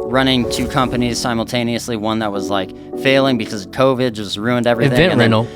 running 2 companies simultaneously. One that was like failing because of COVID, just ruined everything. Event rental.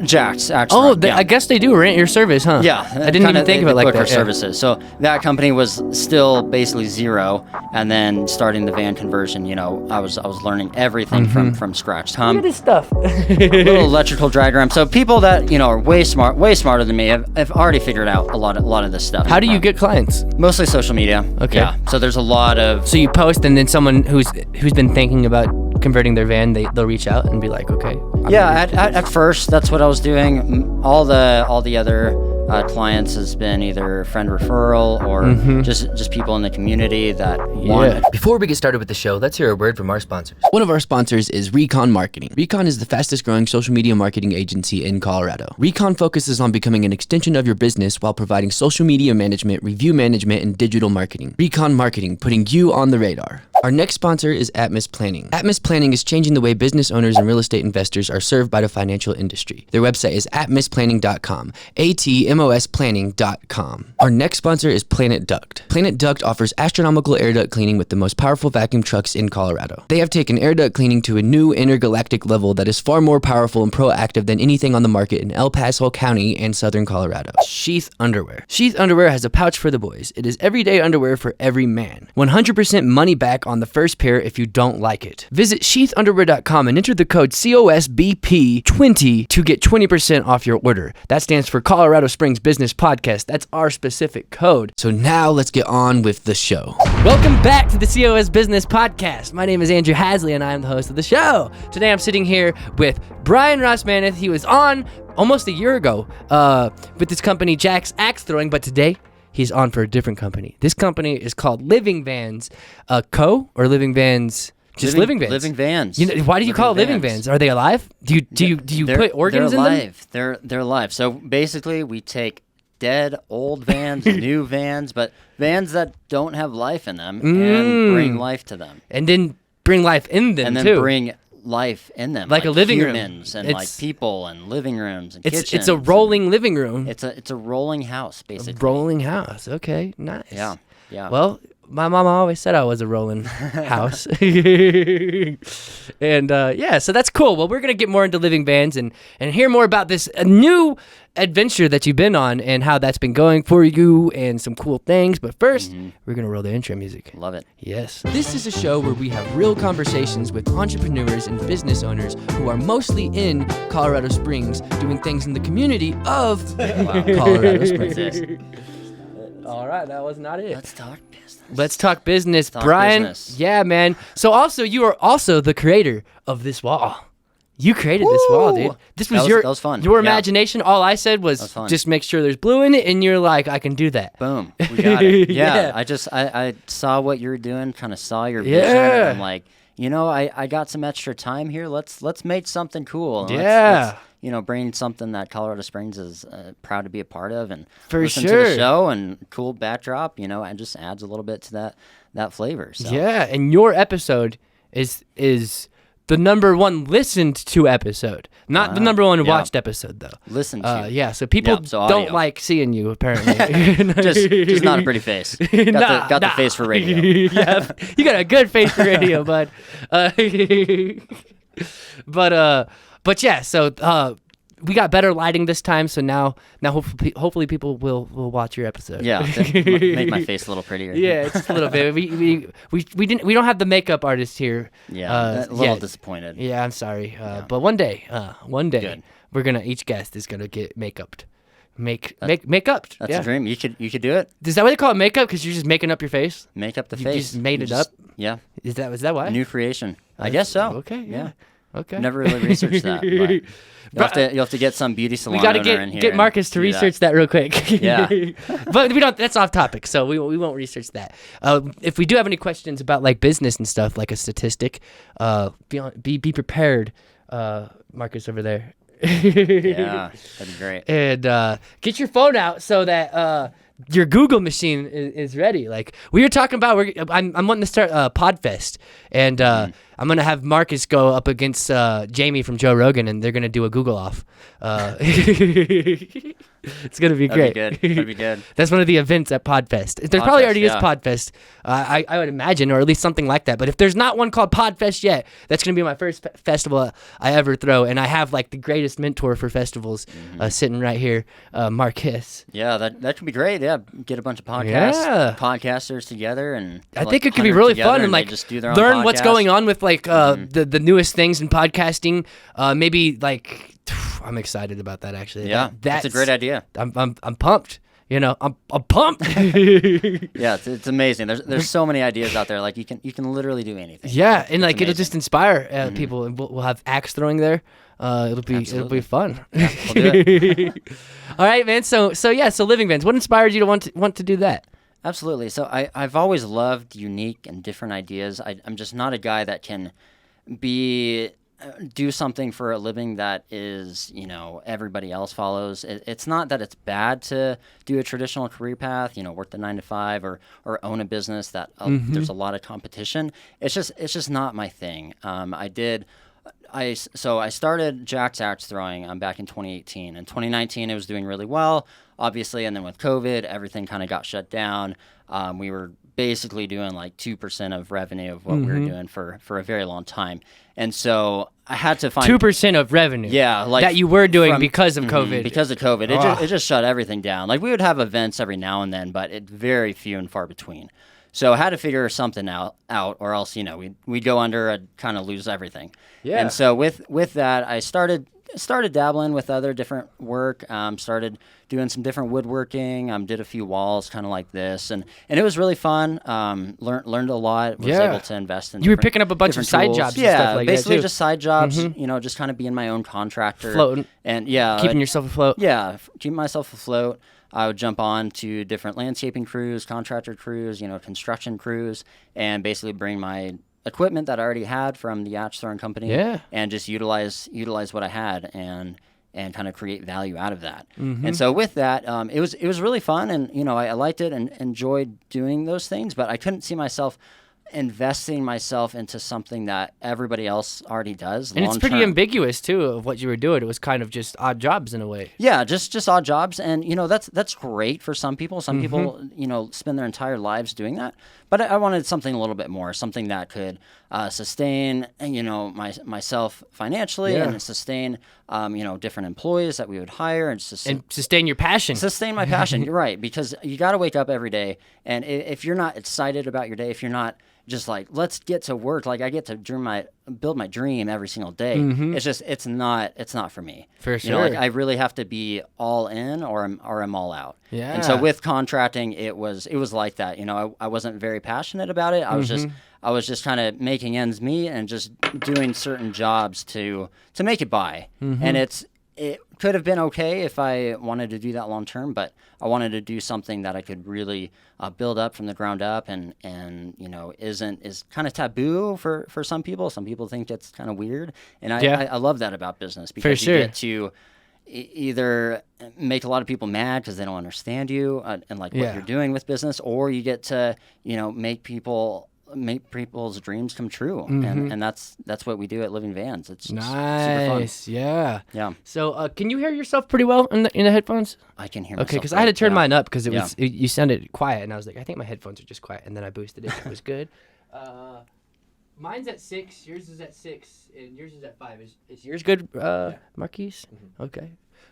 Jax, actually. Oh, I guess they do rent your service, huh? Yeah. I didn't even think of it like that. Services. So that company was still basically zero, and then starting the van conversion, I was learning everything from scratch. Look at this stuff. Little electrical diagram. So people that are way smarter than me have already figured out a lot of this stuff. How do you get clients? Mostly social media. Okay. Yeah. So there's a lot of. So you post, and then someone who's been thinking about converting their van, they'll reach out and be like, okay. At first that's what I was doing. All the other clients has been either friend referral or just people in the community that want it. Before we get started with the show, let's hear a word from our sponsors. One of our sponsors is Recon Marketing. Recon is the fastest growing social media marketing agency in Colorado. Recon focuses on becoming an extension of your business while providing social media management, review management, and digital marketing. Recon Marketing, putting you on the radar. Our next sponsor is Atmos Planning. Atmos Planning is changing the way business owners and real estate investors are served by the financial industry. Their website is atmosplanning.com, atmosplanning.com. Our next sponsor is Planet Duct. Planet Duct offers astronomical air duct cleaning with the most powerful vacuum trucks in Colorado. They have taken air duct cleaning to a new intergalactic level that is far more powerful and proactive than anything on the market in El Paso County and southern Colorado. Sheath Underwear. Sheath Underwear has a pouch for the boys. It is everyday underwear for every man. 100% money back on the first pair if you don't like it. Visit sheathunderwear.com and enter the code COSBP20 to get 20% off your order. That stands for Colorado Springs Business Podcast. That's our specific code. So now let's get on with the show. Welcome back to the COS Business Podcast. My name is Andrew Hasley and I am the host of the show. Today I'm sitting here with Bryan Rossmanith. He was on almost a year ago with this company Jack's Axe Throwing, but today he's on for a different company. This company is called Living Vans Co. or Living Vans. Just Living Vans. Living Vans. Why do you call it Living Vans? Are they alive? Do you put organs in them? They're alive. So basically, we take dead old vans, new vans, but vans that don't have life in them, and bring life to them. And then bring life in them, and then too. Bring life in them, like a living room, and like people, and living rooms, and kitchens. It's a rolling living room. It's a rolling house, basically. A rolling house. Okay, nice. Yeah. Well, my mama always said I was a rolling house. And so that's cool. Well, we're going to get more into Living Vans and hear more about this new adventure that you've been on and how that's been going for you and some cool things. But first, we're going to roll the intro music. Love it. Yes. This is a show where we have real conversations with entrepreneurs and business owners who are mostly in Colorado Springs doing things in the community of Colorado Springs. All right, that was not it. Let's talk business. Bryan. Business. Yeah, man. So also, you are also the creator of this wall. You created this wall, dude. That was fun. Your imagination. All I said was just make sure there's blue in it, and you're like, I can do that. Boom. We got it. Yeah. I saw what you were doing, kind of saw your vision. And I'm like, I got some extra time here. Let's make something cool. Yeah. Let's bring something that Colorado Springs is proud to be a part of, and for listen to the show, and cool backdrop, and just adds a little bit to that flavor. So. Yeah, and your episode is the number one listened to episode, not the number one watched episode though. Listened to. Yeah, so people don't like seeing you apparently. just not a pretty face. Got the face for radio. Yeah, you got a good face for radio, bud. But yeah, so we got better lighting this time, so now hopefully people will watch your episode. Yeah, make my face a little prettier. Yeah, just a little bit. We don't have the makeup artist here. Yeah, a little disappointed. Yeah, I'm sorry. But one day, Good. we're gonna each guest is gonna get make-upped. Make-up. That's a dream. You could do it. Is that what they call it, makeup? Because you're just making up your face. Make up the You face. just made it up. Yeah. Is that why? New creation. I guess so. Okay. Yeah. Okay. Never really researched that. But you'll have to get some beauty salon. We got to owner in here get Marcus to research that real quick. Yeah. But we don't. That's off topic, so we won't research that. If we do have any questions about like business and stuff, like a statistic, be prepared, Marcus over there. Yeah, that'd be great. And get your phone out so that your Google machine is ready. Like we were talking about, I'm wanting to start Podfest, and I'm gonna have Marcus go up against Jamie from Joe Rogan, and they're gonna do a Google off. It's gonna be great. That'd be good. That's one of the events at Podfest. There probably already is Podfest. I would imagine, or at least something like that. But if there's not one called Podfest yet, that's gonna be my first festival I ever throw, and I have like the greatest mentor for festivals sitting right here, Marcus. Yeah, that could be great. Yeah, get a bunch of podcasters together, and I think it could be really fun and like just do their own learn what's podcast. going on with like the newest things in podcasting. Maybe like I'm excited about that actually. Yeah, that's a great idea. I'm pumped. You know, I'm pumped. Yeah, it's amazing. There's so many ideas out there. Like you can literally do anything. Yeah, and like it'll just inspire people, and we'll have axe throwing there. It'll be fun. Yeah, we'll do it. All right, man. So living vans. What inspired you to want to do that? Absolutely. So I've always loved unique and different ideas. I'm just not a guy that can do something for a living that is, everybody else follows. It's not that it's bad to do a traditional career path, work the 9 to 5 or own a business that there's a lot of competition. It's just not my thing. I started Jack's Axe Throwing back in 2018. In 2019, it was doing really well, obviously, and then with COVID, everything kind of got shut down. We were basically doing like 2% of revenue of what we were doing for a very long time. And so I had to find 2% of revenue. Yeah, like that you were doing because of COVID. Because of COVID, it just shut everything down. Like we would have events every now and then, but it very few and far between. So I had to figure something out, or else we'd go under and kind of lose everything. Yeah. And so with that, I started dabbling with other different work. Started doing some different woodworking. Did a few walls, kind of like this, and it was really fun. Learned a lot. Was able to invest in. You were picking up a bunch of side jobs. Yeah, and stuff like basically that too. Just side jobs. Just kind of being my own contractor, floating, and keeping yourself afloat. Yeah, keeping myself afloat. I would jump on to different landscaping crews, contractor crews, construction crews, and basically bring my equipment that I already had from the axe throwing company, and just utilize what I had and kind of create value out of that. And so with that, it was really fun, and I liked it and enjoyed doing those things, but I couldn't see myself investing myself into something that everybody else already does. And it's pretty ambiguous too of what you were doing. It was kind of just odd jobs in a way. Yeah, just odd jobs, and that's great for some people. Some people spend their entire lives doing that. But I wanted something a little bit more, something that could sustain myself financially and sustain different employees that we would hire and sustain your passion. Sustain my passion. You're right, because you got to wake up every day, and if you're not excited about your day, if you're not just like, let's get to work, like I get to build my dream every single day. It's not for me. For sure. I really have to be all in or I'm all out. Yeah. And so with contracting, it was like that. I wasn't very passionate about it. I was just kind of making ends meet and just doing certain jobs to make it by. And it could have been okay if I wanted to do that long term, but I wanted to do something that I could really build up from the ground up, and is kind of taboo for some people. Some people think it's kind of weird, and I love that about business, because you get to either make a lot of people mad because they don't understand you and like what you're doing with business, or you get to make people's dreams come true, and that's what we do at Living Vans. It's nice. Super fun. Yeah. So can you hear yourself pretty well in the headphones? I can hear myself. Okay, because I had to turn mine up because you sounded quiet, and I was like, I think my headphones are just quiet, and then I boosted it. It was good. Mine's at 6, yours is at 6, and yours is at 5. Is yours good, Marquise? Okay.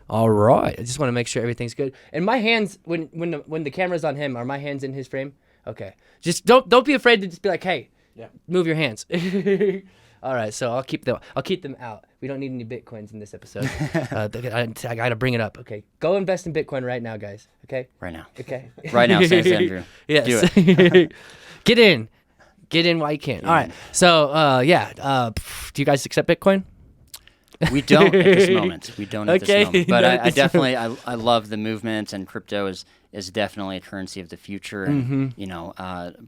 All right. I just want to make sure everything's good. And my hands, when the camera's on him, are my hands in his frame? Okay. Just don't be afraid to just be like, hey, move your hands. All right. So I'll keep them out. We don't need any Bitcoins in this episode. I gotta bring it up. Okay. Go invest in Bitcoin right now, guys. Okay. Right now. Okay. Right now, St. Andrew. Yes. Do it. Get in while you can. All right. So do you guys accept Bitcoin? We don't at this moment. But I definitely I love the movement, and crypto is definitely a currency of the future. And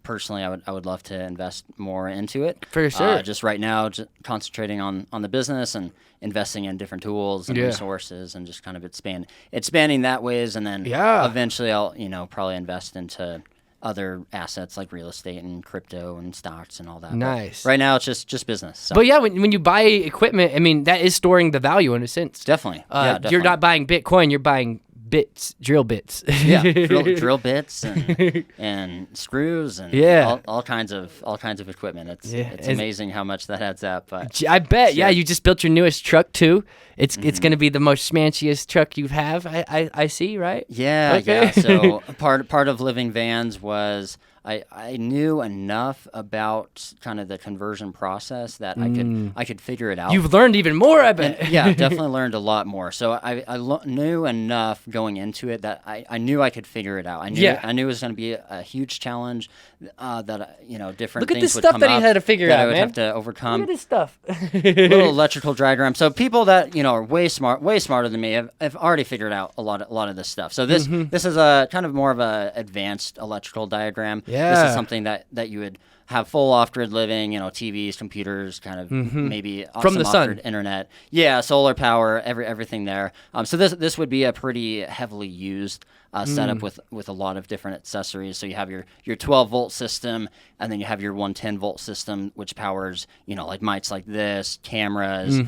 personally, I would love to invest more into it. For sure. Just right now, just concentrating on the business and investing in different tools and resources, and just kind of expanding that ways, and then eventually I'll probably invest into other assets like real estate and crypto and stocks and all that. Nice. But right now, it's just business. So. But yeah, when you buy equipment, I mean, that is storing the value in a sense. Definitely. Definitely. You're not buying Bitcoin, you're buying drill bits. Yeah, drill bits and screws and all kinds of equipment. It's amazing how much that adds up. But I bet. Yeah, you just built your newest truck too. It's going to be the most smanciest truck you have. I see, right? Yeah, okay. yeah. So part of living vans was I knew enough about kind of the conversion process that I could figure it out. You've learned even more, I bet. And, yeah, definitely learned a lot more. So I knew enough going into it that I knew I could figure it out. I knew it was going to be a huge challenge that different Look at things this would stuff come that he up had to figure that out, I would man. have to overcome. Look at this stuff. Little electrical diagram. So people that are way smarter than me have already figured out a lot of this stuff. So this is a kind of more of a advanced electrical diagram. Yeah. This is something that you would have full off-grid living, TVs, computers, kind of maybe from some the sun, off-grid internet. Yeah, solar power, everything there. So this would be a pretty heavily used setup with a lot of different accessories. So you have your 12-volt system, and then you have your 110-volt system, which powers like mics like this, cameras,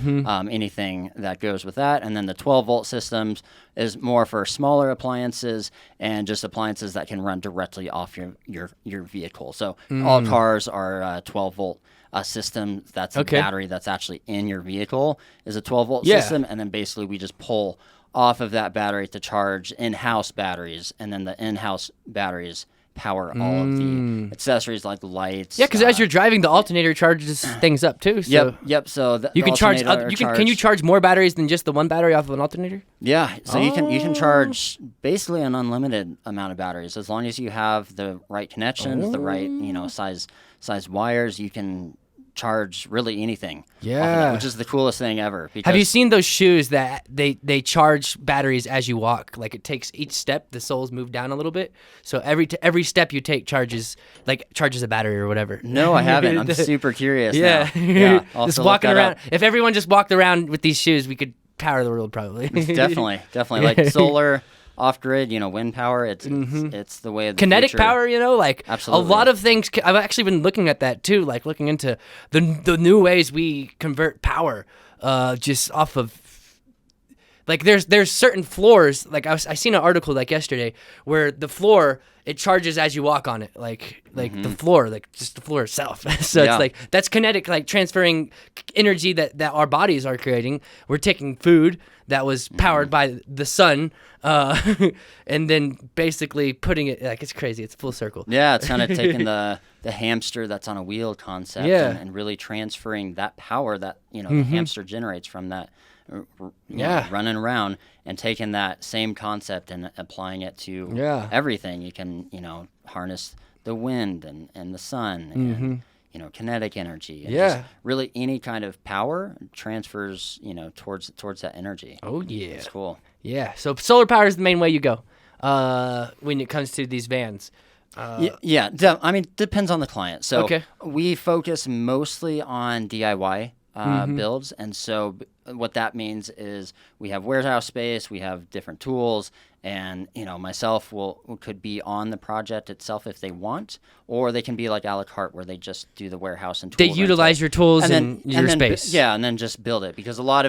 anything that goes with that. And then the 12-volt systems is more for smaller appliances and just appliances that can run directly off your vehicle. So all cars are 12-volt system. That's a battery that's actually in your vehicle is a 12-volt system, and then basically we just pull off of that battery to charge in-house batteries, and then the in-house batteries power all of the accessories like lights. Yeah, because as you're driving, the alternator charges things up too. So Yep. So you can charge. Can you charge more batteries than just the one battery off of an alternator? Yeah. So you can charge basically an unlimited amount of batteries as long as you have the right connections, the right size wires. You can charge really anything. Yeah. Off of that, which is the coolest thing ever. Have you seen those shoes that they charge batteries as you walk? Like it takes each step, the soles move down a little bit. So every step you take charges a battery or whatever. No, I haven't. I'm super curious. Yeah. Now. Yeah. Just walking around. If everyone just walked around with these shoes, we could power the world probably. Definitely. Like solar, off-grid, wind power. It's the way of the kinetic future. power, like Absolutely. a lot of things. I've actually been looking at that too, like looking into the new ways we convert power, just off of. Like there's certain floors. Like I seen an article like yesterday where the floor it charges as you walk on it. Like the floor, like just the floor itself. So it's like that's kinetic, like transferring energy that our bodies are creating. We're taking food that was powered by the sun, and then basically putting it like it's crazy. It's full circle. Yeah, it's kind of taking the hamster that's on a wheel concept and really transferring that power that the hamster generates from that. Running around and taking that same concept and applying it to everything. You can harness the wind and the sun and kinetic energy and just really any kind of power transfers towards that energy. Oh yeah, it's cool. Yeah, so solar power is the main way you go when it comes to these vans. I mean, depends on the client. So we focus mostly on DIY builds, and so what that means is we have warehouse space, we have different tools, and myself could be on the project itself if they want, or they can be like a la carte where they just do the warehouse and tool they utilize your tools and your space. And then just build it, because a lot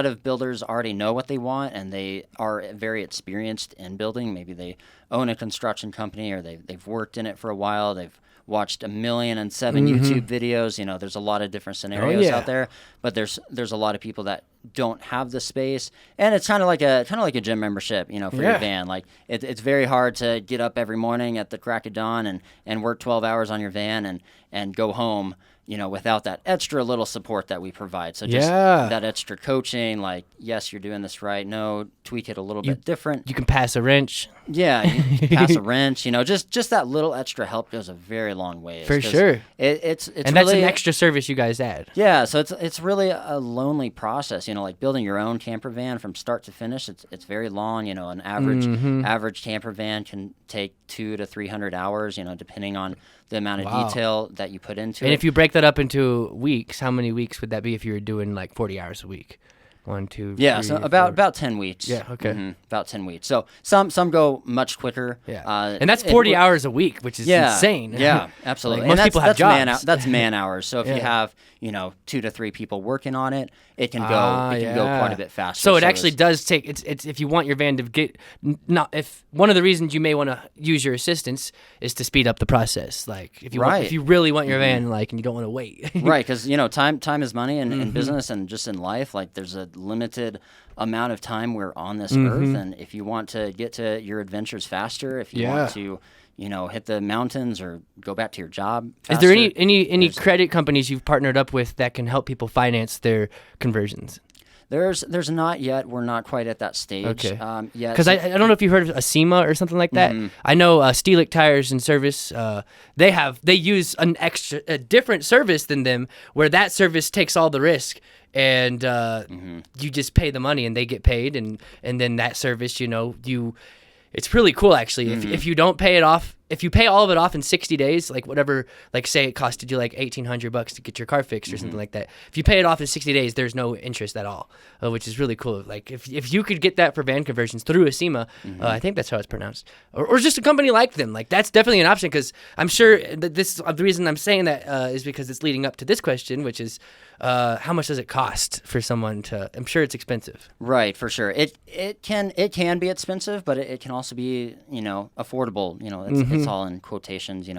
of builders already know what they want and they are very experienced in building. Maybe they own a construction company or they've worked in it for a while. They've watched 1,000,007 YouTube videos. There's a lot of different scenarios out there, but there's a lot of people that don't have the space, and it's kind of like a gym membership, for your van. Like it's very hard to get up every morning at the crack of dawn and work 12 hours on your van and go home, without that extra little support that we provide. So just that extra coaching, like, yes, you're doing this right. No, tweak it a little bit different. You can pass a wrench. Yeah, you pass a wrench. Just that little extra help goes a very long way. For sure. It's and really, that's an extra service you guys add. Yeah, so it's really a lonely process. Like building your own camper van from start to finish. It's very long. An average camper van can take 200 to 300 hours. Depending on the amount of detail that you put into it. And if you break that up into weeks, how many weeks would that be if you were doing like 40 hours a week? 1, 2, Yeah, 3, so 4. about 10 weeks. Yeah, okay. About 10 weeks. So some go much quicker. Yeah, and that's 40 hours a week, which is insane. Yeah, absolutely. Like, most people have jobs. That's man hours. So if Yeah. you have 2 to 3 people working on it, it can go quite a bit faster. So it actually does take it's if you want your van to get not if one of the reasons you may want to use your assistance is to speed up the process. Like if you really want your van and you don't want to wait. Right, because time is money in business and just in life. Like there's a limited amount of time we're on this earth, and if you want to get to your adventures faster, if you want to hit the mountains or go back to your job faster, Is there any credit companies you've partnered up with that can help people finance their conversions? There's not yet. We're not quite at that stage. Okay. Yet. Because I don't know if you've heard of a SEMA or something like that. I know Stelic Tires and Service. They use a different service than them, where that service takes all the risk, and you just pay the money and they get paid, and then that service, it's really cool actually. If you don't pay it off, if you pay all of it off in 60 days, like whatever, like say it costed you like $1,800 to get your car fixed or something like that. If you pay it off in 60 days, there's no interest at all, which is really cool. Like if you could get that for van conversions through a SEMA, I think that's how it's pronounced, or just a company like them, like that's definitely an option. Because I'm sure that the reason I'm saying that is because it's leading up to this question, which is how much does it cost for someone to? I'm sure it's expensive. Right, for sure. It can be expensive, but it can also be affordable. It's all in quotations.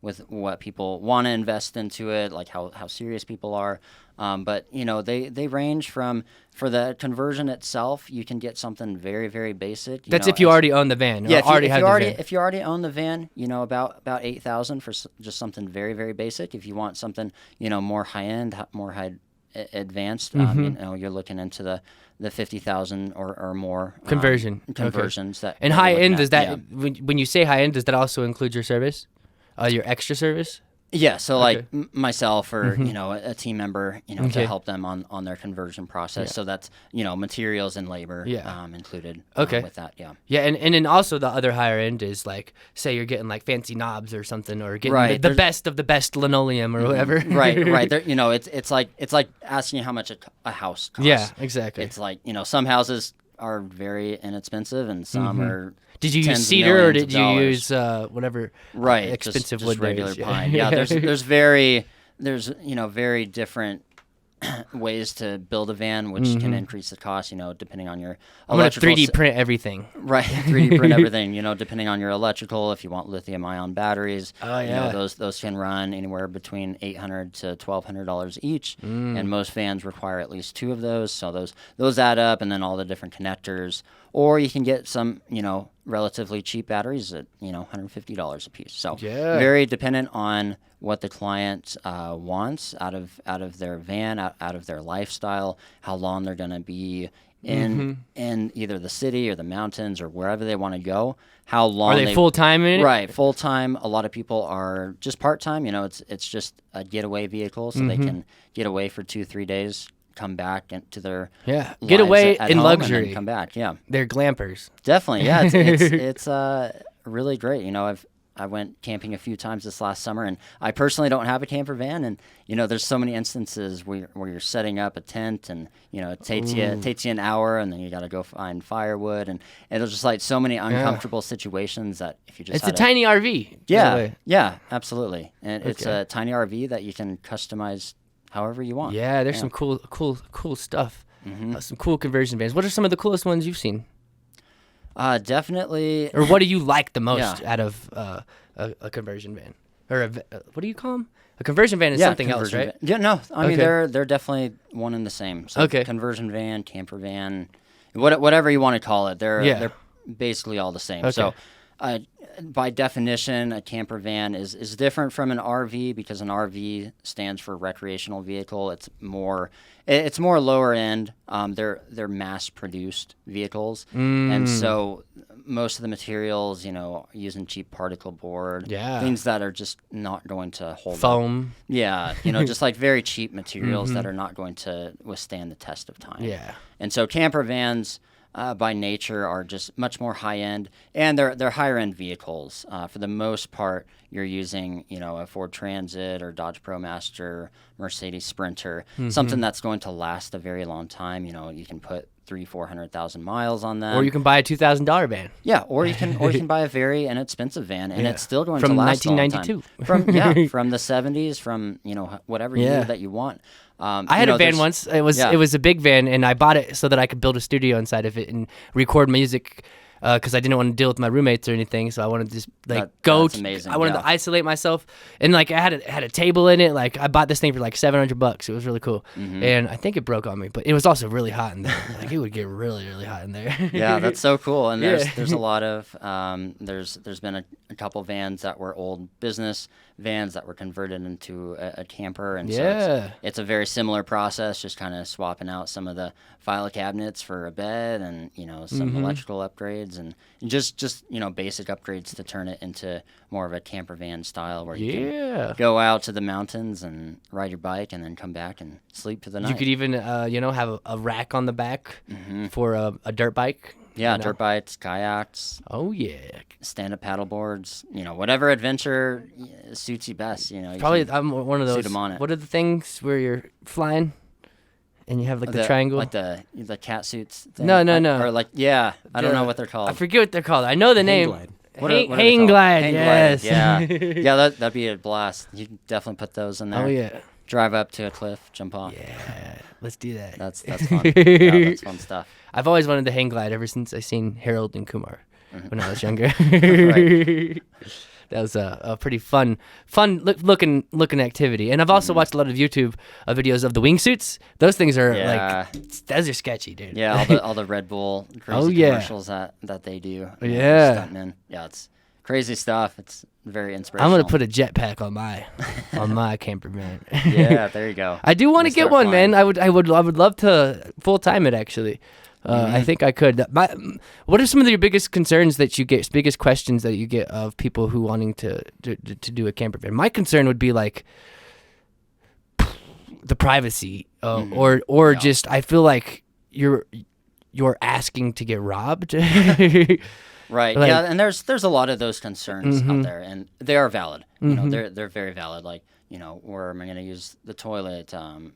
With what people want to invest into it, like how serious people are. But they range from, for the conversion itself, you can get something very, very basic. That's if you already own the van. Yeah, van. If you already own the van, about $8,000 for just something very, very basic. If you want something more high end, more high advanced, you're looking into the 50,000 or more conversions. Okay. And high end, does that when you say high end, does that also include your service, your extra service? Yeah, so like myself or a team member, to help them on their conversion process. So that's materials and labor included. With that. Yeah, and then also the other higher end is like, say you're getting like fancy knobs or something, or getting the best of the best linoleum or whatever. Right. There, it's like asking how much a house costs. Yeah, exactly. It's like some houses are very inexpensive and some are. Did you use cedar or did you use whatever expensive just wood regular pine? Yeah, there's very different ways to build a van, which can increase the cost, depending on your I'm going to 3D print everything. Right, 3D print everything, depending on your electrical. If you want lithium-ion batteries, those can run anywhere between $800 to $1,200 each, and most vans require at least 2 of those, so those add up, and then all the different connectors. Or you can get some, relatively cheap batteries at, $150 a piece. So very dependent on what the client wants out of their van, out of their lifestyle, how long they're going to be in either the city or the mountains or wherever they want to go. How long are they full time in it? Right, full time. A lot of people are just part time. It's just a getaway vehicle, so they can get away for 2-3 days. Come back into their get away in luxury. And then come back, They're glampers. Definitely, yeah. It's really great. I went camping a few times this last summer, and I personally don't have a camper van, and there's so many instances where you're setting up a tent, and it takes you an hour, and then you got to go find firewood, and it's just like so many uncomfortable situations that if you just it's a tiny RV. Yeah, absolutely, and it's a tiny RV that you can customize however you want. Yeah, there's some cool stuff. Some cool conversion vans. What are some of the coolest ones you've seen? Definitely. Or what do you like the most out of a conversion van? Or what do you call them? A conversion van is something else, right? Yeah, no. I mean, they're definitely one and the same. So conversion van, camper van, whatever you want to call it, they're basically all the same. So by definition, a camper van is different from an RV because an RV stands for recreational vehicle. It's more lower end. They're mass-produced vehicles, and so most of the materials, using cheap particle board, things that are just not going to hold foam. Up. Yeah, just like very cheap materials that are not going to withstand the test of time. Yeah, and so camper vans. By nature are just much more high end, and they're higher end vehicles. For the most part, you're using, a Ford Transit or Dodge ProMaster, Mercedes Sprinter, something that's going to last a very long time. You can put 300,000-400,000 miles on them. Or you can buy a $2,000 van. Yeah, or you can buy a very inexpensive van, and it's still going from to last 1992. a long time. From the 70s, from whatever year that you want. I had a van once. It was a big van, and I bought it so that I could build a studio inside of it and record music. Because I didn't want to deal with my roommates or anything, so I wanted to just That's amazing. I wanted to isolate myself, and I had a table in it. Like I bought this thing for like $700. It was really cool, and I think it broke on me, but it was also really hot in there. Like it would get really really hot in there. Yeah, that's so cool. And there's a lot of there's been a couple vans that were old business vans that were converted into a camper, and so it's a very similar process, just kind of swapping out some of the file cabinets for a bed, and some electrical upgrades, and just basic upgrades to turn it into more of a camper van style, where you can go out to the mountains and ride your bike and then come back and sleep for the night. You could even have a rack on the back for a dirt bike. Yeah, dirt bikes, kayaks. Oh yeah, stand-up paddle boards. Whatever adventure suits you best. Probably I'm one of those. Suit 'em on it. What are the things where you're flying, and you have the triangle, like the cat suits? Thing? No. Or I don't know what they're called. I forget what they're called. I know the name. Glide. Hang glide. Yes. Yeah. Yeah. That'd be a blast. You can definitely put those in there. Oh yeah. Drive up to a cliff, jump off. Yeah. Let's do that. That's fun. Yeah, that's fun stuff. I've always wanted to hang glide ever since I seen Harold and Kumar when I was younger. Right. That was a pretty fun looking activity. And I've also watched a lot of YouTube videos of the wingsuits. Those things are those are sketchy, dude. Yeah, all the Red Bull crazy commercials that they do. Yeah. Stuntmen. Yeah, it's crazy stuff. It's very inspirational. I'm gonna put a jetpack on my camper van. Yeah, there you go. I do want to get one, flying. man. I would love to full time it actually. I think I could. What are some of your biggest concerns that you get? Biggest questions that you get of people who wanting to do a camper van? My concern would be like the privacy, or just I feel like you're asking to get robbed. Right. Like, yeah, and there's a lot of those concerns out there, and they are valid. They're very valid. Like, where am I going to use the toilet? How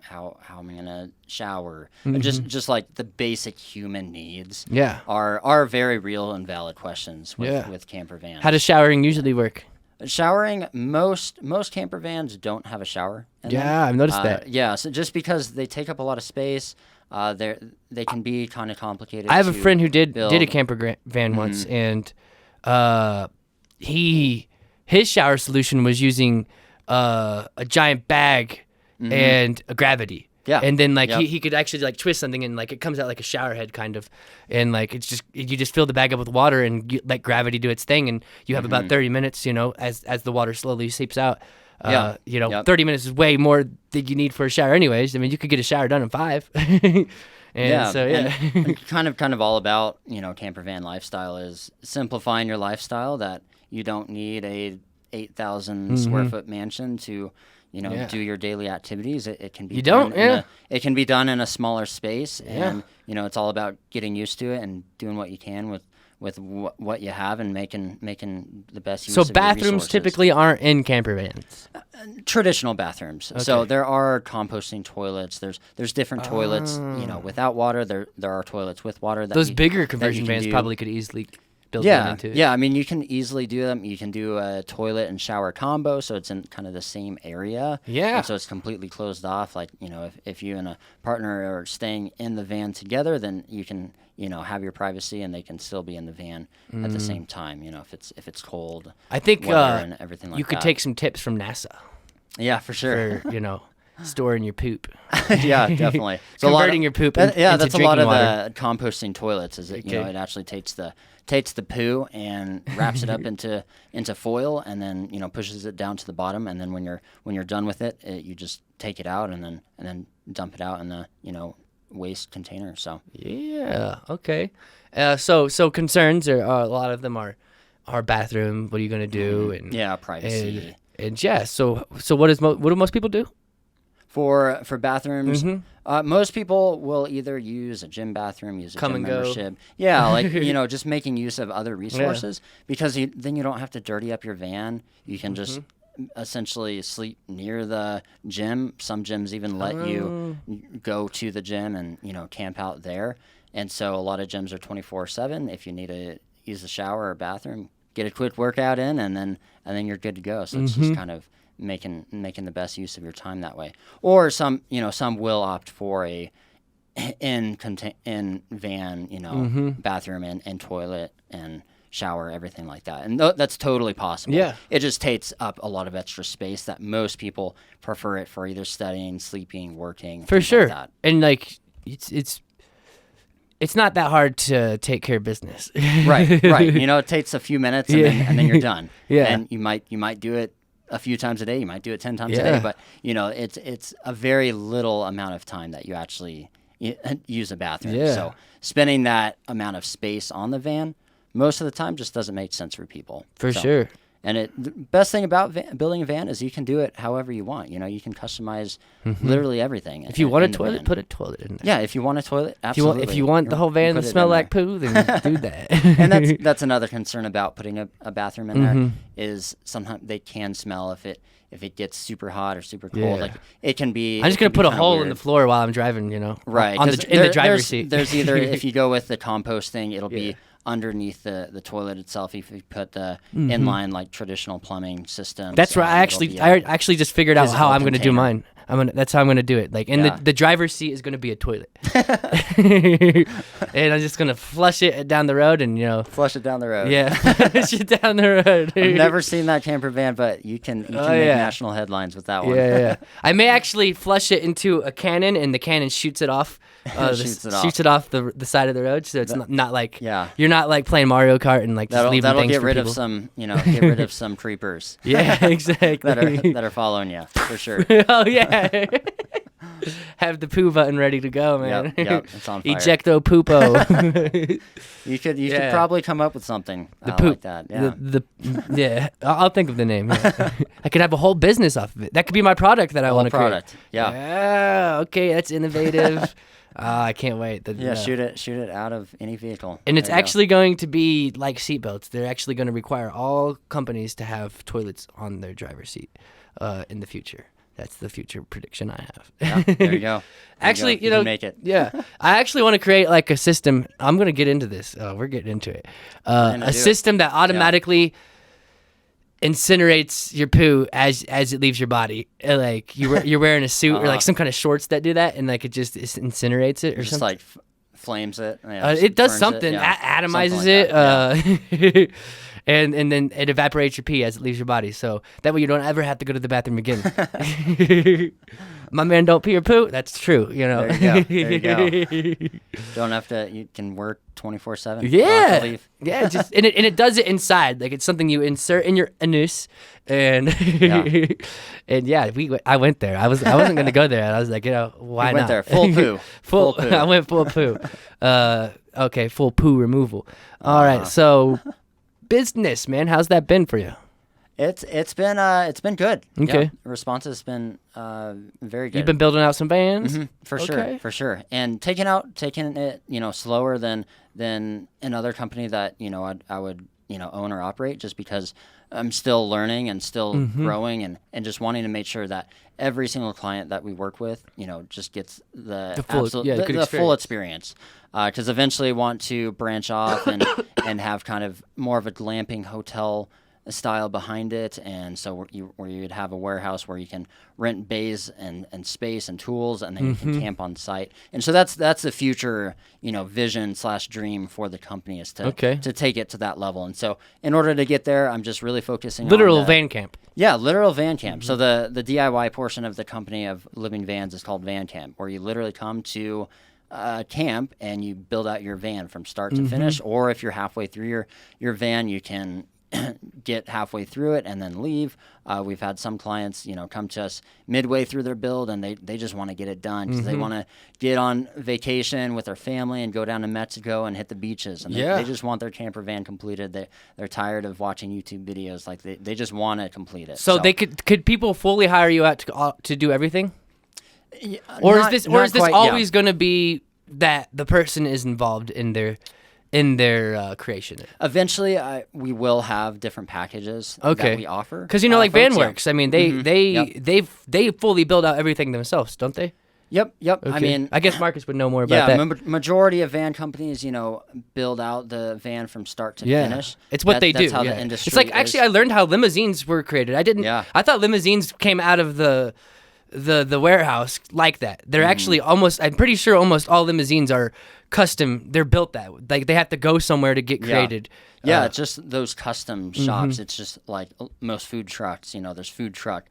am I going to shower? Just like the basic human needs. Yeah. Are very real and valid questions with camper vans. How does showering usually work? Showering, most camper vans don't have a shower in them. I've noticed that. Yeah, so just because they take up a lot of space, they can be kind of complicated. I have a friend who did build. a camper van once, and his shower solution was using a giant bag and a gravity. Yeah. And then he could actually twist something and it comes out like a shower head kind of, and you just fill the bag up with water and you let gravity do its thing, and you have about 30 minutes, as the water slowly seeps out. 30 minutes is way more than you need for a shower anyways. I mean, you could get a shower done in 5. And kind of all about, camper van lifestyle is simplifying your lifestyle, that you don't need a 8,000 square foot mansion to, do your daily activities. It can be it can be done in a smaller space, and it's all about getting used to it and doing what you can with what you have, and making the best use of your bathrooms resources. Typically aren't in camper vans. Traditional bathrooms. Okay. So there are composting toilets. There's different toilets, without water. There are toilets with water. Those bigger conversion vans probably could easily build them into it. Yeah, I mean, you can easily do them. You can do a toilet and shower combo, so it's in kind of the same area. Yeah. And so it's completely closed off. Like, if you and a partner are staying in the van together, then you can, have your privacy, and they can still be in the van at the same time, if it's cold. I think and everything like you could that. take some tips from NASA. Yeah, for sure. For, storing your poop. Yeah, definitely. So converting your poop into that's a lot of water. The composting toilets, is it it actually takes the poo and wraps it up into foil, and then pushes it down to the bottom, and then when you're done with it, you just take it out and then dump it out in the waste container. So okay. So concerns are a lot of them are bathroom. What are you gonna do? And privacy. And so what do most people do? For bathrooms, most people will either use a gym bathroom, use a Come gym and go. membership. Yeah, like just making use of other resources because then you don't have to dirty up your van. You can just essentially sleep near the gym. Some gyms even let you go to the gym and camp out there. And so a lot of gyms are 24/7. If you need to use the shower or bathroom, get a quick workout in, and then you're good to go. So it's just kind of making the best use of your time that way. Or some will opt for a in van bathroom and toilet and shower, everything like that, and that's totally possible. Yeah, it just takes up a lot of extra space that most people prefer it for either studying, sleeping, working. For sure, like that. And like it's not that hard to take care of business. right. It takes a few minutes and then you're done. Yeah, and you might do it a few times a day. You might do it 10 times a day, but it's a very little amount of time that you actually use a bathroom. Yeah. So spending that amount of space on the van most of the time just doesn't make sense for people. For sure. And the best thing about building a van is you can do it however you want. You can customize literally everything. If you want a toilet, put a toilet in there. Yeah, if you want a toilet, absolutely. If you want the whole van to smell like poo, then do that. And that's another concern about putting a bathroom in there is sometimes they can smell if it gets super hot or super cold. Yeah. Like it can be. I'm just gonna put a hole in the floor while I'm driving. Right. In the driver's seat. There's either if you go with the compost thing, it'll be underneath the toilet itself. If you put the inline like traditional plumbing system. That's right. I actually just figured out how I'm going to do mine. That's how I'm going to do it. Like, and the driver's seat is going to be a toilet, and I'm just going to flush it down the road and flush it down the road. Yeah, flush it down the road. I've never seen that camper van, but you can make national headlines with that one. Yeah. I may actually flush it into a cannon, and the cannon shoots it off. Shoots it off the side of the road, so it's not like you're not like playing Mario Kart and like just leaving things get for rid people. of some get rid of some creepers. Yeah, exactly. that are following you for sure. Oh yeah. Have the poo button ready to go, man. Yep, it's on fire. Ejecto poopo. You could probably come up with something poop like that. Yeah. I'll think of the name. Yeah. I could have a whole business off of it. That could be my product that I want to create. Product. Yeah. Yeah. Okay, that's innovative. I can't wait. Shoot it out of any vehicle. And it's actually going to be like seatbelts. They're actually going to require all companies to have toilets on their driver's seat in the future. That's the future prediction I have. Yeah, there you go. Actually, you can make it. Yeah. I actually want to create like a system. I'm going to get into this. We're getting into it. A system that automatically incinerates your poo as it leaves your body. Like you're wearing a suit or like some kind of shorts that do that, and like it just incinerates it or just something. Like flames it. It does something. Atomizes it. And then it evaporates your pee as it leaves your body. So that way you don't ever have to go to the bathroom again. My man don't pee or poo. That's true. There you go. Don't have to. You can work 24/7. Yeah. Yeah. Just and it does it inside. Like it's something you insert in your anus. And I went there. I wasn't gonna go there. I was like, why not? Went there full poo. Full poo. I went full poo. Okay, full poo removal. All right. So business, man, how's that been for you? It's been good. Okay. Yeah, the response has been very good. You've been building out some vans? For sure. And taking it, slower than another company that, I would, own or operate, just because I'm still learning and still growing and just wanting to make sure that every single client that we work with, just gets the full experience. Because eventually want to branch off and have kind of more of a glamping hotel style behind it, and so where you would have a warehouse where you can rent bays and space and tools, and then you can camp on site. And so that's the future, vision / dream for the company, is to take it to that level. And so in order to get there, I'm just really focusing literal on van camp. Yeah, literal van camp. So the DIY portion of the company of Living Vans is called Van Camp, where you literally come to camp and you build out your van from start to finish. Or if you're halfway through your van, you can get halfway through it and then leave. We've had some clients, come to us midway through their build, and they just want to get it done because they want to get on vacation with their family and go down to Mexico and hit the beaches. And they just want their camper van completed. They're tired of watching YouTube videos. Like they just want to complete it. So they could people fully hire you out to do everything? Or Not- is not this quite, always going to be that the person is involved in their creation? Eventually, we will have different packages that we offer. Because like folks, VanWorks, I mean, they fully build out everything themselves, don't they? Yep. Okay. I mean, I guess Marcus would know more about that. Majority of van companies, build out the van from start to finish. It's what they do. That's how the industry It's like is. actually, I learned how limousines were created. I didn't. Yeah. I thought limousines came out of the warehouse like that. They're actually almost. I'm pretty sure almost all limousines are custom. They're built that way. Like they have to go somewhere to get created. Yeah, it's just those custom shops. It's just like most food trucks. There's food truck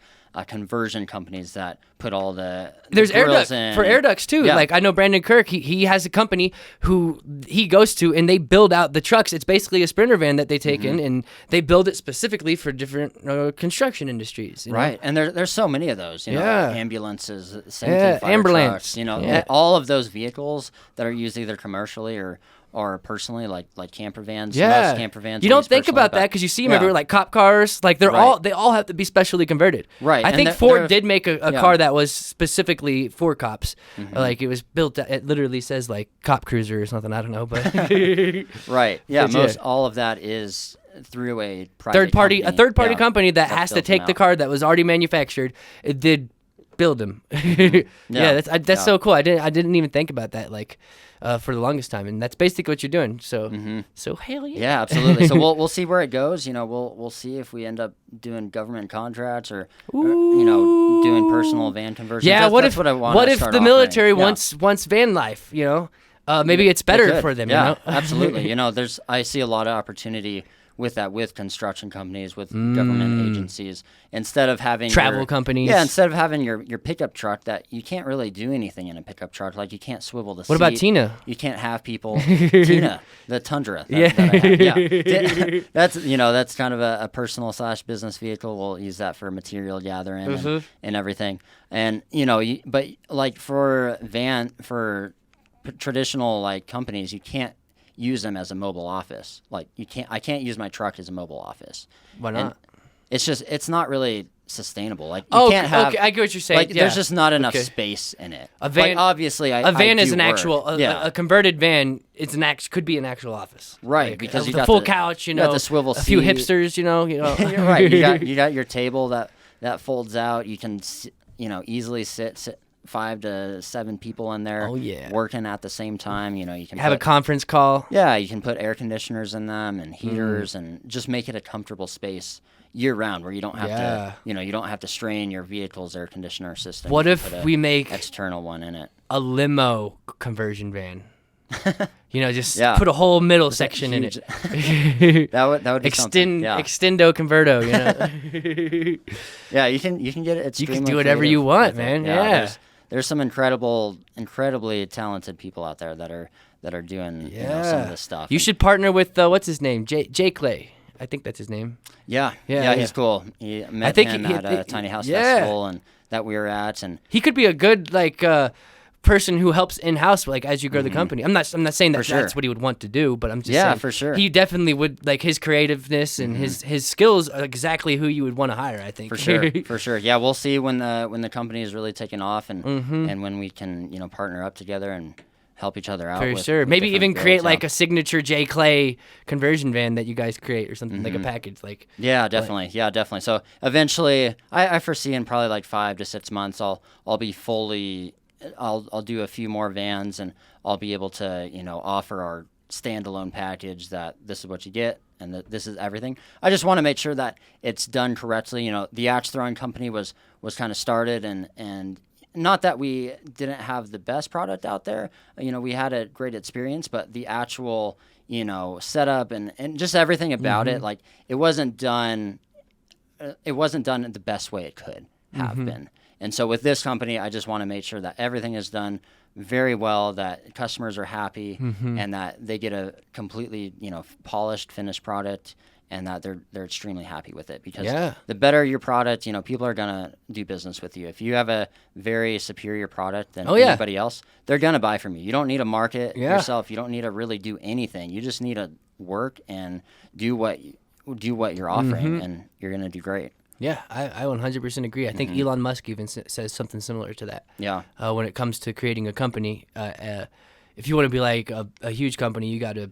conversion companies that put all there's air grills ducts in. for air ducts too. Yeah. Like I know Brandon Kirk, he has a company who he goes to and they build out the trucks. It's basically a Sprinter van that they take in and they build it specifically for different construction industries. Right, and there's so many of those. Ambulances, same thing, fire ambulance. trucks. All of those vehicles that are used either commercially or personally, like camper vans. Yeah, most camper vans. You are don't used think personally, about that because you see them everywhere, like cop cars. Like they all have to be specially converted. Right, I and think they're- Ford they're- did make a car that was specifically for cops. Like it was built. It literally says like cop cruiser or something. I don't know, but Right. Yeah. But All of that is through a private third party company that has to built take them the out. car that was already manufactured. It did build them. Yeah. That's so cool. I didn't even think about that for the longest time, and that's basically what you're doing. So so hell yeah. Yeah, absolutely. So we'll see where it goes. We'll see if we end up doing government contracts or doing personal van conversions. Yeah, That's what I want. what if the military wants van life? Maybe it's better Good. for them. Yeah, absolutely. I see a lot of opportunity with that, with construction companies, with government agencies, instead of having Travel companies. Yeah, instead of having your pickup truck that you can't really do anything in a pickup truck. Like you can't swivel the seat. What about Tina? You can't have people. Tina, the Tundra. That I have. Yeah, that's kind of a personal / business vehicle. We'll use that for material gathering and everything. And but like for traditional like companies, you can't use them as a mobile office. Like I can't use my truck as a mobile office. Why not? And it's not really sustainable. Like you can't have. Okay, I get what you're saying. Like there's just not enough space in it. A van, like, obviously, a van I is do an work. actual. A converted van. It's could be an actual office. Right, Like, because you with a got full the- couch. you got the swivel a few seat. hipsters. You're right. You got your table that folds out. You can easily sit 5 to 7 people in there. Oh, yeah. Working at the same time. You can have a conference call. Yeah, you can put air conditioners in them and heaters and just make it a comfortable space year round where you don't have to, you don't have to strain your vehicle's air conditioner system. What You if can put a we make external one in it? a limo conversion van? Just Yeah. put a whole middle section in it. That would be something. Yeah. Extendo converto. Yeah, you can get it. You can extremely do whatever you creative want, with it. man. Yeah. There's some incredibly talented people out there that are doing some of this stuff. You should partner with what's his name, Jay Clay. I think that's his name. Yeah, he's cool. I met him at a tiny house festival and that we were at, and he could be a good person who helps in house as you grow the company. I'm not saying that that's what he would want to do, but I'm just saying for sure. He definitely would his creativeness and his skills are exactly who you would want to hire, I think. For sure. Yeah, we'll see when the company is really taking off and when we can partner up together and help each other out. For with sure. Maybe different even create builds, a signature J. Clay conversion van that you guys create or something, like a package. Yeah, definitely. So eventually, I foresee in probably 5 to 6 months, I'll be fully. I'll do a few more vans and I'll be able to offer our standalone package that this is what you get and that this is everything. I just want to make sure that it's done correctly. The axe throwing company was kind of started and not that we didn't have the best product out there. We had a great experience, but the actual setup and just everything about it, it wasn't done. It wasn't done in the best way it could have been. And so with this company, I just want to make sure that everything is done very well, that customers are happy, and that they get a completely, polished, finished product, and that they're extremely happy with it. Because the better your product, people are gonna do business with you. If you have a very superior product than anybody else, they're gonna buy from you. You don't need to market yourself. You don't need to really do anything. You just need to work and do what you're offering, and you're gonna do great. Yeah, I 100% agree. I think Elon Musk even says something similar to that. Yeah. When it comes to creating a company, if you want to be like a huge company, you got to,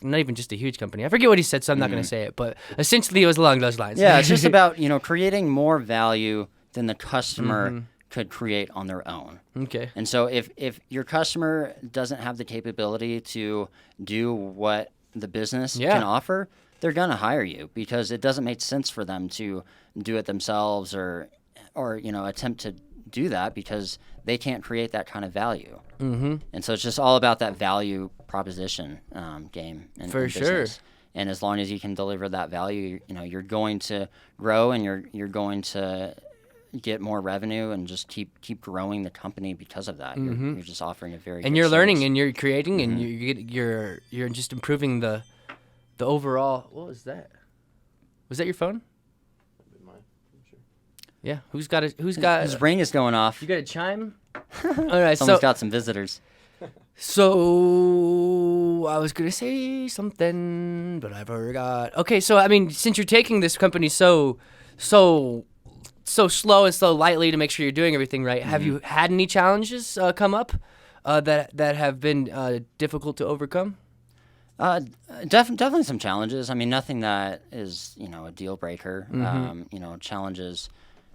not even just a huge company. I forget what he said, so I'm not going to say it. But essentially, it was along those lines. Yeah, it's just about, creating more value than the customer could create on their own. Okay. And so if your customer doesn't have the capability to do what the business can offer, they're going to hire you because it doesn't make sense for them to do it themselves or attempt to do that because they can't create that kind of value. Mm-hmm. And so it's just all about that value proposition game in business. And as long as you can deliver that value, you're going to grow and you're going to get more revenue and just keep growing the company because of that. You're just offering a very and good you're learning service. and you're creating and you're just improving the overall. What was that? Was that your phone? Yeah. Who's got His ring is going off. You got a chime? All right. Someone's got some visitors. So I was gonna say something, but I forgot. Okay, so I mean, since you're taking this company so slow and so lightly to make sure you're doing everything right, have you had any challenges come up that have been difficult to overcome? Definitely some challenges. I mean, nothing that is a deal breaker. Challenges.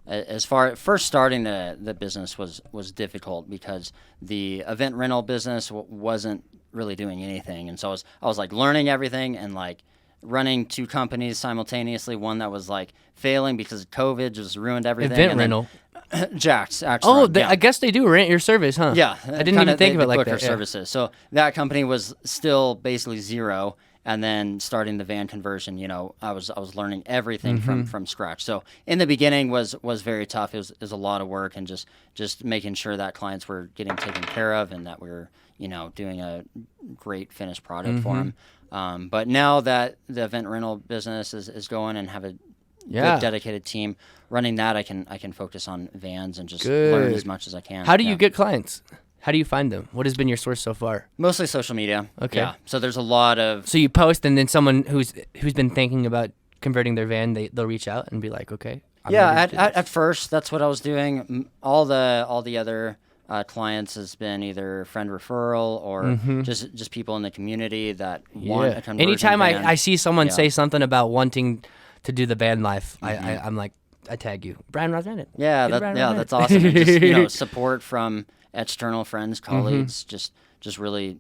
As far first starting the business was difficult because the event rental business wasn't really doing anything, and so I was like learning everything and like running two companies simultaneously. One that was like failing because of COVID just ruined everything. Event rental. Jack's actually. Oh, I guess they do rent your service, huh? Yeah, I didn't even think of it like that. Services. So that company was still basically zero. And then starting the van conversion, I was learning everything from scratch. So in the beginning was very tough. It was a lot of work and just making sure that clients were getting taken care of and that we were doing a great finished product for them. But now that the event rental business is going and have a good dedicated team running that, I can focus on vans and just learn as much as I can. How do you get clients? How do you find them? What has been your source so far? Mostly social media. Okay. Yeah. So there's a lot of. So you post, and then someone who's been thinking about converting their van, they'll reach out and be like, okay. At first, that's what I was doing. All the other clients has been either friend referral or just people in the community that want a conversion. Anytime van. I see someone say something about wanting to do the van life, I'm like, I tag you, Bryan Rossmanith. Yeah, that's awesome. And just support from external friends, colleagues, just really,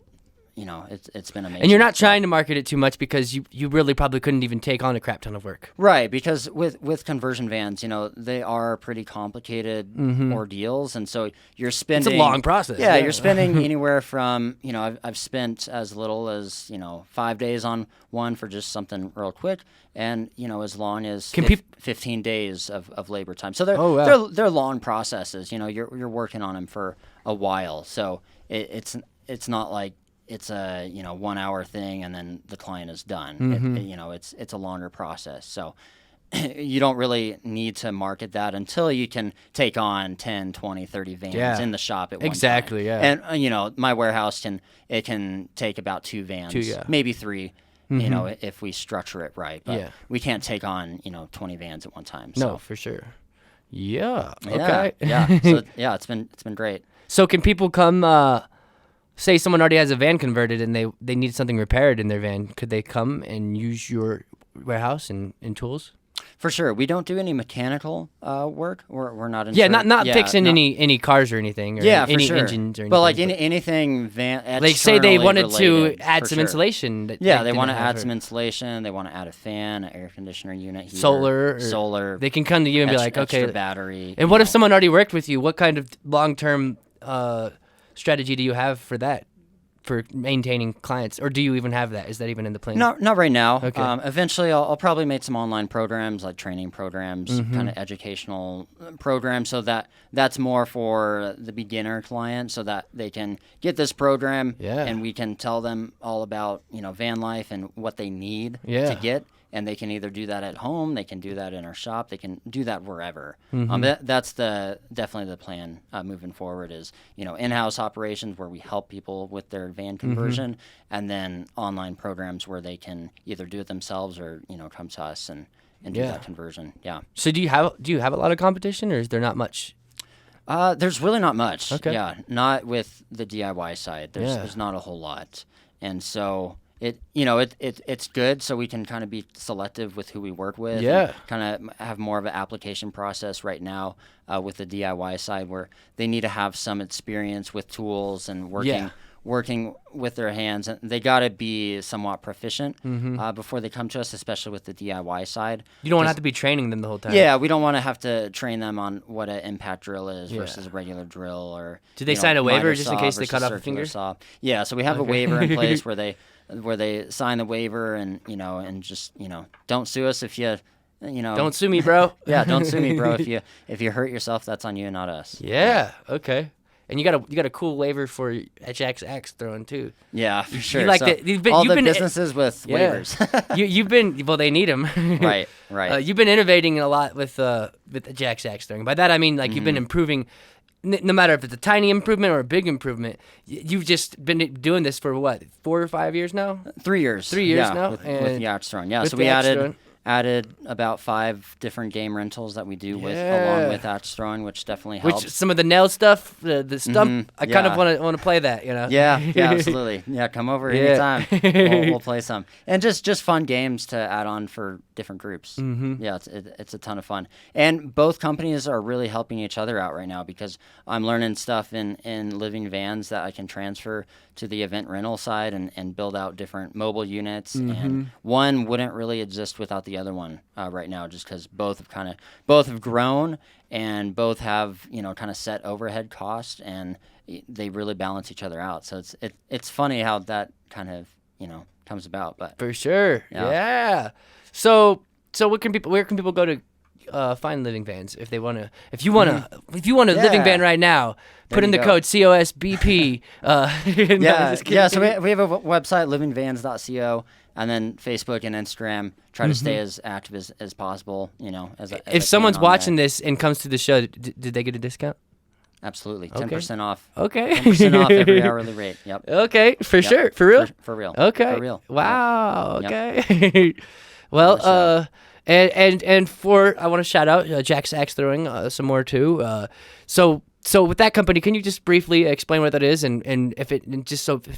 it's been amazing. And you're not trying to market it too much because you really probably couldn't even take on a crap ton of work. Right, because with conversion vans, they are pretty complicated ordeals, and so you're spending. It's a long process. Yeah, you're spending anywhere from I've spent as little as 5 days on one for just something real quick, and as long as 15 days of labor time. So they're long processes. You're working on them for a while, so it's not like it's a 1 hour thing and then the client is done. It's a longer process. So you don't really need to market that until you can take on 10, 20, 30 vans in the shop at one time. Yeah. And my warehouse can take about 2 vans, maybe 3. If we structure it right, but we can't take on 20 vans at one time. So. No, for sure. Yeah. Okay. So it's been great. So can people come? Say someone already has a van converted and they need something repaired in their van. Could they come and use your warehouse and tools? For sure. We don't do any mechanical work. We're not in. Yeah, not fixing any cars or anything. Or any for sure. engines or anything. But like anything van. Like say they wanted related, to add some insulation. That they want to add some insulation. They want to add a fan, an air conditioner unit, heater, solar. They can come to you and be like, okay, extra battery. And what if someone already worked with you? What kind of long-term strategy do you have for that? For maintaining clients, or do you even have that? Is that even in the plan? Not right now. Okay. Eventually, I'll probably make some online programs, like training programs, kind of educational programs, so that's more for the beginner client, so that they can get this program, and we can tell them all about van life and what they need to get. And they can either do that at home, they can do that in our shop, they can do that wherever. That's definitely the plan moving forward is, in-house operations where we help people with their van conversion, and then online programs where they can either do it themselves or, come to us and do that conversion. Yeah. So do you have a lot of competition, or is there not much? There's really not much. Okay. Yeah, not with the DIY side. There's not a whole lot, and so it's good, so we can kind of be selective with who we work with. Yeah. Kind of have more of an application process right now with the DIY side, where they need to have some experience with tools and working with their hands, and they got to be somewhat proficient before they come to us, especially with the DIY side. You don't want to have to be training them the whole time. Yeah, we don't want to have to train them on what an impact drill is versus a regular drill, or do they sign a waiver miter just in saw case they cut versus off a circular finger? saw. Yeah, so we have a waiver in place where they sign the waiver, and and just don't sue us if you Don't sue me, bro. yeah, don't sue me, bro. If you hurt yourself, that's on you, not us. Yeah. Okay. And you got a cool waiver for Jack's axe throwing too. Yeah, for sure. You like so that? You've all the been businesses with waivers. You've been they need them. Right. You've been innovating a lot with Jack's axe throwing. By that I mean you've been improving. No matter if it's a tiny improvement or a big improvement, you've just been doing this for what, 4 or 5 years now? 3 years. 3 years yeah, now? with the axe throwing. Yeah, with so the we axe added throwing. added about 5 different game rentals that we do along with axe throwing, which definitely helps. Which some of the nail stuff, the stump, I kind of want to play that, Yeah, absolutely. Yeah, come over anytime. We'll play some, and just fun games to add on for different groups. Yeah, it's a ton of fun, and both companies are really helping each other out right now, because I'm learning stuff in living vans that I can transfer to the event rental side and build out different mobile units. And one wouldn't really exist without the other one right now, just because both have grown, and both have kind of set overhead cost, and they really balance each other out. So it's funny how that kind of comes about. But for sure, yeah. So where can people go to find living vans if they want to? If you want a living van right now, put in the code COSBP. So we have a website, livingvans.co, and then Facebook and Instagram. Try to stay as active as possible. If someone's watching this and comes to the show, did they get a discount? Absolutely, 10% off. Okay, 10% off every hourly rate. Yep. Okay, for sure, for real, for real. Okay, for real. Wow. Yep. Okay. Well, and for I want to shout out Jack's Axe Throwing some more too. So with that company, can you just briefly explain what that is, and if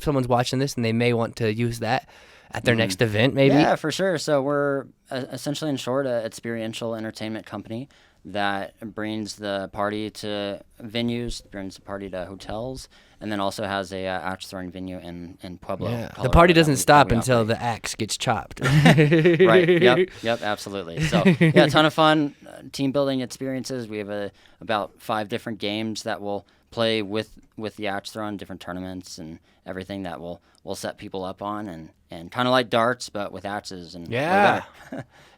someone's watching this and they may want to use that at their next event, maybe? Yeah, for sure. So we're essentially, in short, an experiential entertainment company that brings the party to venues, brings the party to hotels, and then also has a axe throwing venue in Pueblo. Yeah. Colorado, The party doesn't stop that we until operate. the axe gets chopped. Right. Yep. Absolutely. So yeah, a ton of fun team building experiences. We have about 5 different games that we'll play with the axe throw in different tournaments and everything that we'll set people up on, and kind of like darts but with axes and yeah.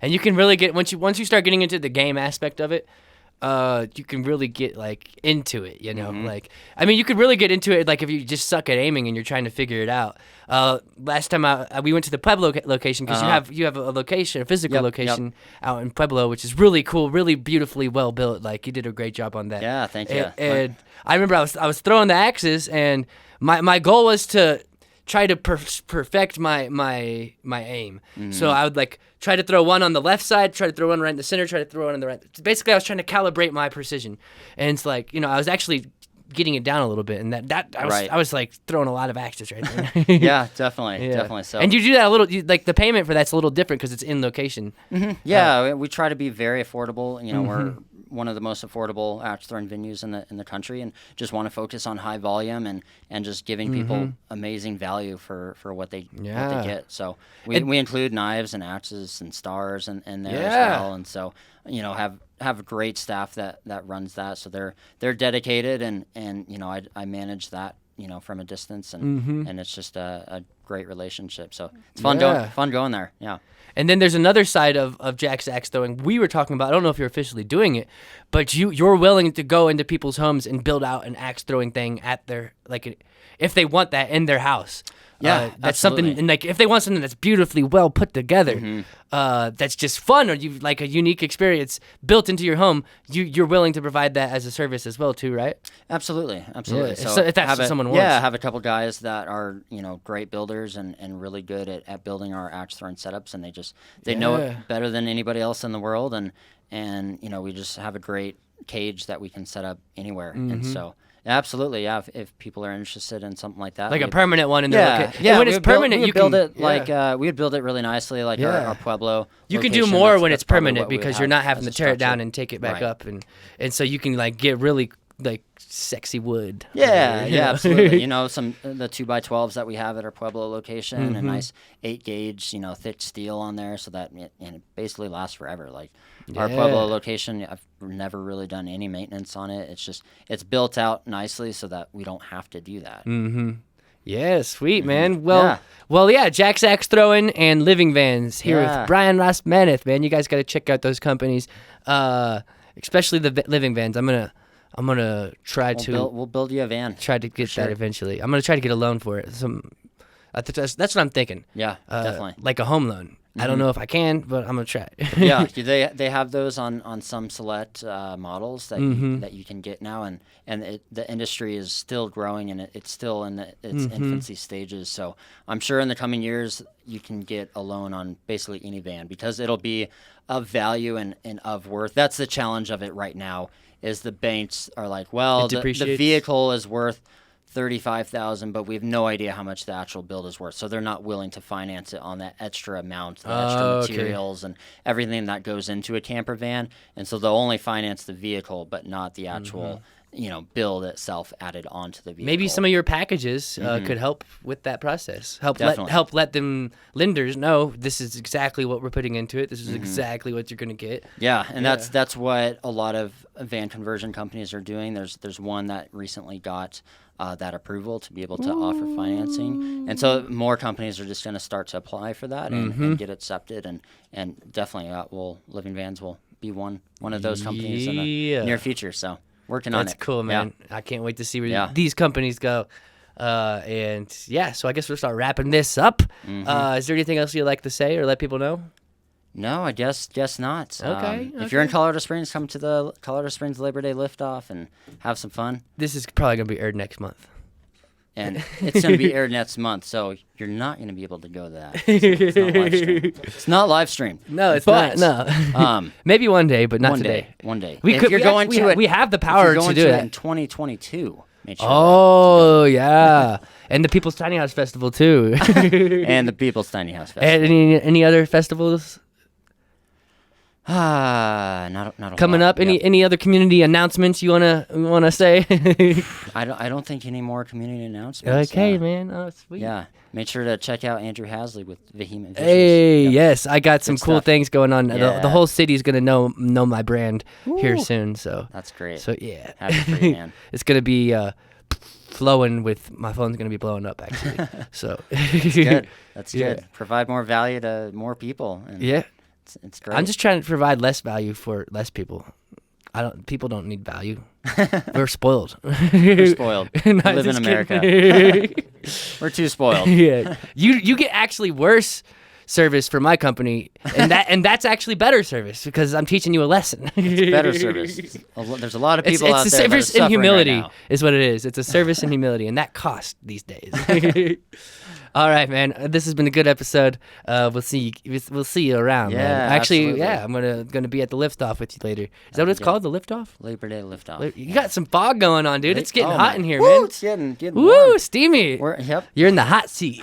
And you can really get once you start getting into the game aspect of it. You can really get into it, Like, I mean, you could really get into it if you just suck at aiming and you're trying to figure it out. Last time we went to the Pueblo location, because you have a physical location out in Pueblo, which is really cool, really beautifully well built. You did a great job on that. Yeah, thank you. And I remember I was throwing the axes, and my goal was to try to perfect my aim. So I would try to throw one on the left side, try to throw one right in the center, try to throw one on the right. Basically, I was trying to calibrate my precision, and it's I was actually getting it down a little bit, and I was throwing a lot of axes right there. Yeah, definitely. So, and you do that a little. The payment for that's a little different because it's in location. Yeah, we try to be very affordable. We're one of the most affordable axe throwing venues in the country, and just want to focus on high volume and just giving people amazing value for what they get. So we include knives and axes and stars in there as well, and so have a great staff that runs that. So they're dedicated, and I manage that from a distance, and it's just a great relationship. So it's fun going there. Yeah. And then there's another side of Jack's Axe Throwing. We were talking about, I don't know if you're officially doing it, but you're willing to go into people's homes and build out an axe throwing thing at their, if they want that in their house. Yeah, that's absolutely. something, and if they want something that's beautifully well put together, that's just fun, or you a unique experience built into your home, you're willing to provide that as a service as well too, right? Absolutely. Yeah. So if that's what someone wants. Yeah, I have a couple guys that are great builders builders and really good at building our axe throwing setups, and they know it better than anybody else in the world, and we just have a great cage that we can set up anywhere, and so. Absolutely, yeah. If people are interested in something like that, like a permanent one in their location. Yeah, when it's permanent, we you build can it we would build it really nicely, like our Pueblo. You can do location. more That's- when that's it's probably permanent what we would because have you're not having as to a tear it down structure. and take it back Right. up, and so you can like get really like sexy wood. Yeah, You know? absolutely. Some the 2x12s that we have at our Pueblo location, a Mm-hmm. nice 8-gauge, thick steel on there, so that it basically lasts forever. Like our Yeah. Pueblo location, I've never really done any maintenance on it. It's built out nicely so that we don't have to do that. Yeah, sweet, Mm-hmm. man. Well, Jack's Axe Throwing and Living Vans here with Bryan Rossmanith, man. You guys got to check out those companies, especially the Living Vans. I'm gonna try We'll build you a van. try to get that eventually. I'm gonna try to get a loan for it. That's what I'm thinking. Yeah, definitely. Like a home loan. I don't know if I can, but I'm gonna try. Yeah, they have those on some select models that you can get now, and the industry is still growing, and it's still in its infancy stages. So I'm sure in the coming years you can get a loan on basically any van because it'll be of value and of worth. That's the challenge of it right now. Is the banks are like, well, the vehicle is worth $35,000, but we have no idea how much the actual build is worth, so they're not willing to finance it on that extra amount, the extra materials and everything that goes into a camper van, and so they'll only finance the vehicle, but not the actual, build itself added onto the vehicle. Maybe some of your packages could help with that process. Help let them lenders know this is exactly what we're putting into it. This is exactly what you're gonna get. Yeah, and that's what a lot of van conversion companies are doing. There's one that recently got that approval to be able to offer financing, and so more companies are just going to start to apply for that and get accepted, and definitely Living Vans will be one of those companies in the near future. So working on it. That's cool, man. Yeah. I can't wait to see where these companies go. So I guess we'll start wrapping this up. Is there anything else you'd like to say or let people know? No, I guess not. Okay. If you're in Colorado Springs, come to the Colorado Springs Labor Day Liftoff and have some fun. This is probably gonna be aired next month. And it's going to be aired next month, so you're not going to be able to go to that. It's not live streamed. No, it's not. No. Maybe one day, but not today. One day. We have the power to do it in 2022. Make sure yeah. And the People's Tiny House Festival too. and the People's Tiny House Festival. And any other festivals? Not a coming lot. up. Any other community announcements you wanna say? I don't think any more community announcements. Okay, man. Oh, sweet. Yeah. Make sure to check out Andrew Hasley with Vehement Visions. Hey, yes, I got some cool stuff. things going on. Yeah. The whole city's gonna know my brand here soon. So that's great. So yeah, happy for you, man. It's gonna be flowing with my phone's gonna be blowing up actually. So that's good. That's good. Provide more value to more people. And it's great. I'm just trying to provide less value for less people. People don't need value. We're spoiled. We're spoiled. We live in America. We're too spoiled. Yeah. You get actually worse service for my company, and that's actually better service because I'm teaching you a lesson. It's better service. There's a lot of people out there. It's a there service that are in humility, right is what it is. It's a service in humility, and that costs these days. All right, man. This has been a good episode. We'll see you around, man. Actually, absolutely. I'm gonna be at the liftoff with you later. Is that what it's called? The liftoff? Labor Day Liftoff. You got some fog going on, dude. It's getting hot in here, Woo, man. It's getting Woo, warm. steamy. Yep. You're in the hot seat.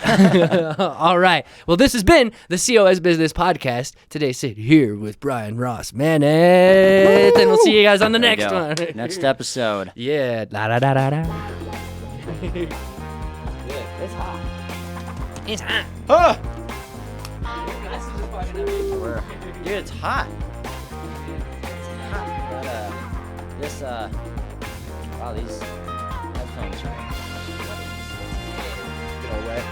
All right. Well, this has been the COS Business Podcast. Today, sit here with Bryan Rossmanith, and we'll see you guys on the There you next go. one. Next episode. Yeah. Da da da da da. It's hot. It's hot. Dude, it's hot. It's hot. But wow, these headphones are. Get away.